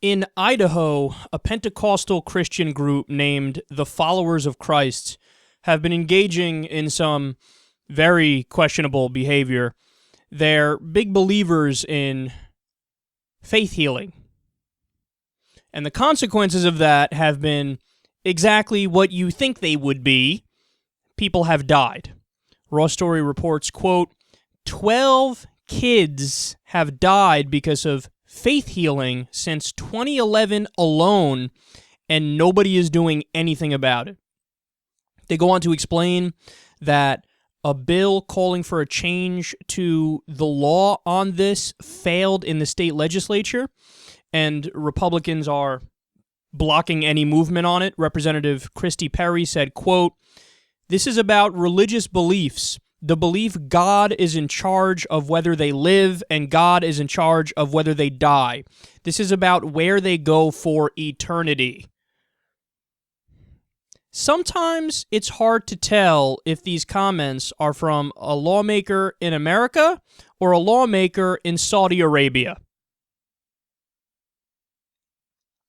In Idaho, a Pentecostal Christian group named the Followers of Christ have been engaging in some very questionable behavior. They're big believers in faith healing. And the consequences of that have been exactly what you think they would be. People have died. Raw Story reports, quote, 12 kids have died because of faith healing since 2011 alone, and nobody is doing anything about it. They go on to explain that a bill calling for a change to the law on this failed in the state legislature, and Republicans are blocking any movement on it. Representative Christy Perry said, quote, "This is about religious beliefs. The belief God is in charge of whether they live and God is in charge of whether they die. This is about where they go for eternity." Sometimes it's hard to tell if these comments are from a lawmaker in America or a lawmaker in Saudi Arabia.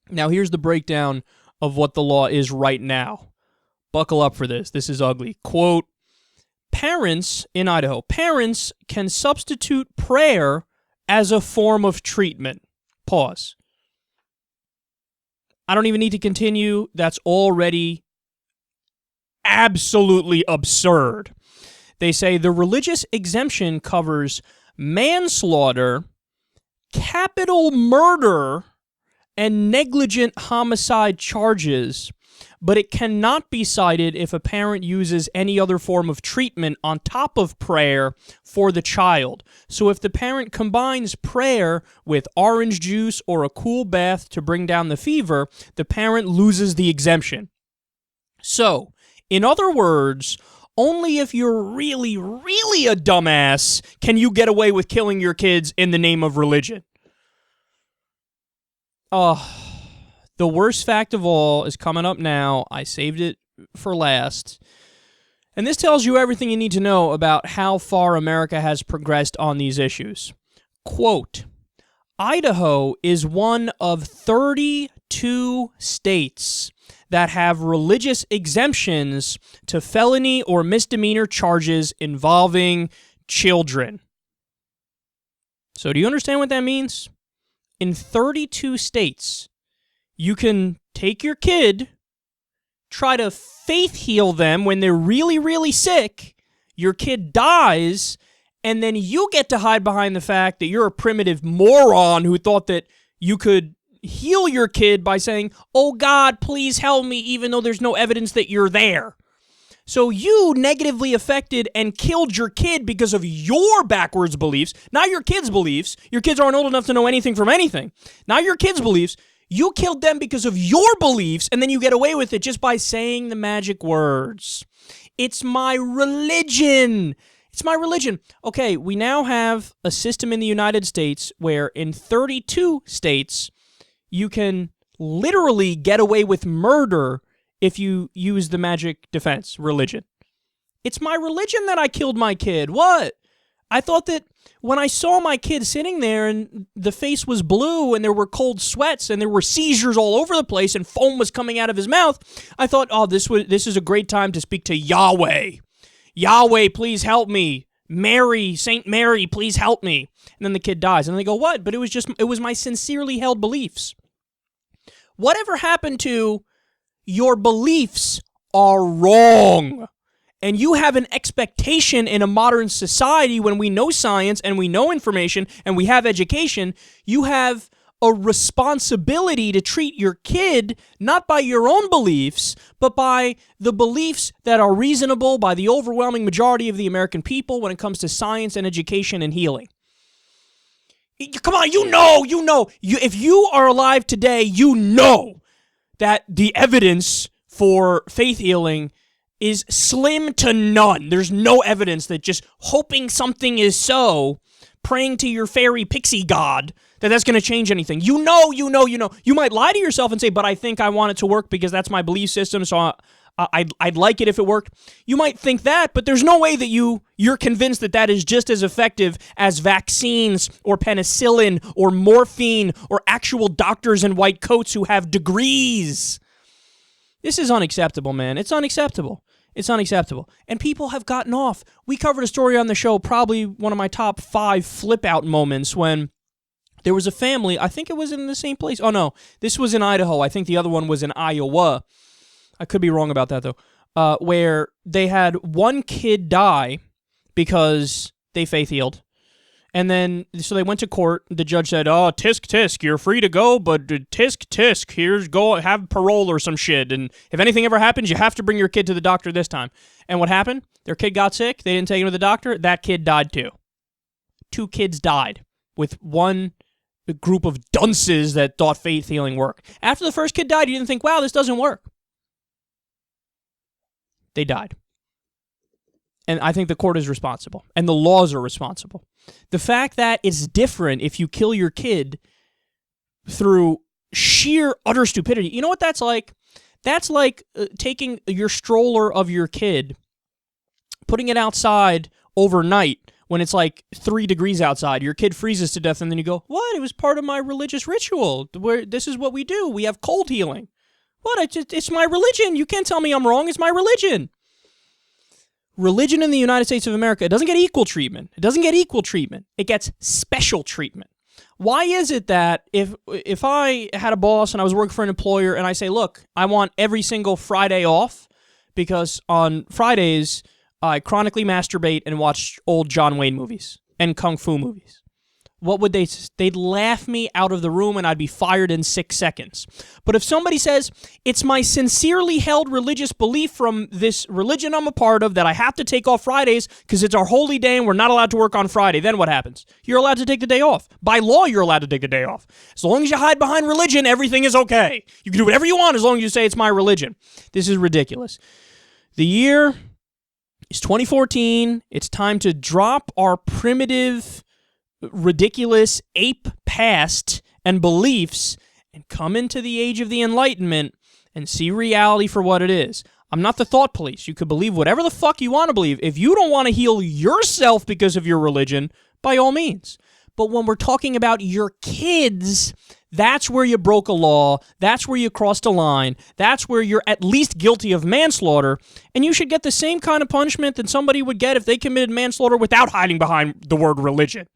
Now, here's the breakdown of what the law is right now. Buckle up for this. This is ugly. Quote, parents in Idaho, parents can substitute prayer as a form of treatment. Pause. I don't even need to continue. That's already absolutely absurd. They say the religious exemption covers manslaughter, capital murder, and negligent homicide charges, but it cannot be cited if a parent uses any other form of treatment on top of prayer for the child. So if the parent combines prayer with orange juice or a cool bath to bring down the fever, the parent loses the exemption. So, in other words, only if you're really, really a dumbass can you get away with killing your kids in the name of religion. The worst fact of all is coming up now. I saved it for last. And this tells you everything you need to know about how far America has progressed on these issues. Quote, Idaho is one of 32 states that have religious exemptions to felony or misdemeanor charges involving children. So do you understand what that means? In 32 states, you can take your kid, try to faith heal them when they're really, really sick, your kid dies, and then you get to hide behind the fact that you're a primitive moron who thought that you could heal your kid by saying, "Oh God, please help me," even though there's no evidence that you're there. So you negatively affected and killed your kid because of your backwards beliefs, not your kids' beliefs. Your kids aren't old enough to know anything from anything. Not your kids' beliefs. You killed them because of your beliefs, and then you get away with it just by saying the magic words. It's my religion. It's my religion. Okay, we now have a system in the United States where in 32 states, you can literally get away with murder if you use the magic defense, religion. It's my religion that I killed my kid. What? I thought that when I saw my kid sitting there and the face was blue and there were cold sweats and there were seizures all over the place and foam was coming out of his mouth, I thought, oh, this is a great time to speak to Yahweh. Yahweh, please help me. Mary, Saint Mary, please help me. And then the kid dies. And they go, what? But it was my sincerely held beliefs. Whatever happened to your beliefs are wrong? And you have an expectation in a modern society when we know science and we know information and we have education, you have a responsibility to treat your kid not by your own beliefs, but by the beliefs that are reasonable by the overwhelming majority of the American people when it comes to science and education and healing. Come on, you know. If you are alive today, you know that the evidence for faith healing is slim to none. There's no evidence that just hoping something is so, praying to your fairy pixie god, that's going to change anything. You know. You might lie to yourself and say, but I think I want it to work because that's my belief system, so I'd like it if it worked. You might think that, but there's no way that you're convinced that that is just as effective as vaccines or penicillin or morphine or actual doctors in white coats who have degrees. This is unacceptable, man. It's unacceptable. It's unacceptable. And people have gotten off. We covered a story on the show, probably one of my top 5 flip-out moments, when there was a family, I think it was in the same place. Oh, no. This was in Idaho. I think the other one was in Iowa. I could be wrong about that, though. Where they had one kid die because they faith healed. And then, so they went to court. The judge said, oh, tisk, you're free to go, but tisk, here's go, have parole or some shit. And if anything ever happens, you have to bring your kid to the doctor this time. And what happened? Their kid got sick. They didn't take him to the doctor. That kid died too. 2 kids died with one group of dunces that thought faith healing worked. After the first kid died, you didn't think, wow, this doesn't work. They died. And I think the court is responsible. And the laws are responsible. The fact that it's different if you kill your kid through sheer utter stupidity. You know what that's like? That's like taking your stroller of your kid, putting it outside overnight when it's like 3 degrees outside. Your kid freezes to death, and then you go, what? It was part of my religious ritual. This is what we do. We have cold healing. What? It's my religion. You can't tell me I'm wrong. It's my religion. Religion in the United States of America, it doesn't get equal treatment. It doesn't get equal treatment. It gets special treatment. Why is it that if I had a boss and I was working for an employer and I say, look, I want every single Friday off because on Fridays I chronically masturbate and watch old John Wayne movies and kung fu movies? What would they say? They'd laugh me out of the room and I'd be fired in 6 seconds. But if somebody says, it's my sincerely held religious belief from this religion I'm a part of that I have to take off Fridays because it's our holy day and we're not allowed to work on Friday, then what happens? You're allowed to take the day off. By law, you're allowed to take a day off. As long as you hide behind religion, everything is okay. You can do whatever you want as long as you say it's my religion. This is ridiculous. The year is 2014. It's time to drop our primitive, ridiculous ape past and beliefs and come into the age of the Enlightenment and see reality for what it is. I'm not the thought police. You could believe whatever the fuck you want to believe. If you don't want to heal yourself because of your religion, by all means. But when we're talking about your kids, that's where you broke a law. That's where you crossed a line. That's where you're at least guilty of manslaughter. And you should get the same kind of punishment that somebody would get if they committed manslaughter without hiding behind the word religion.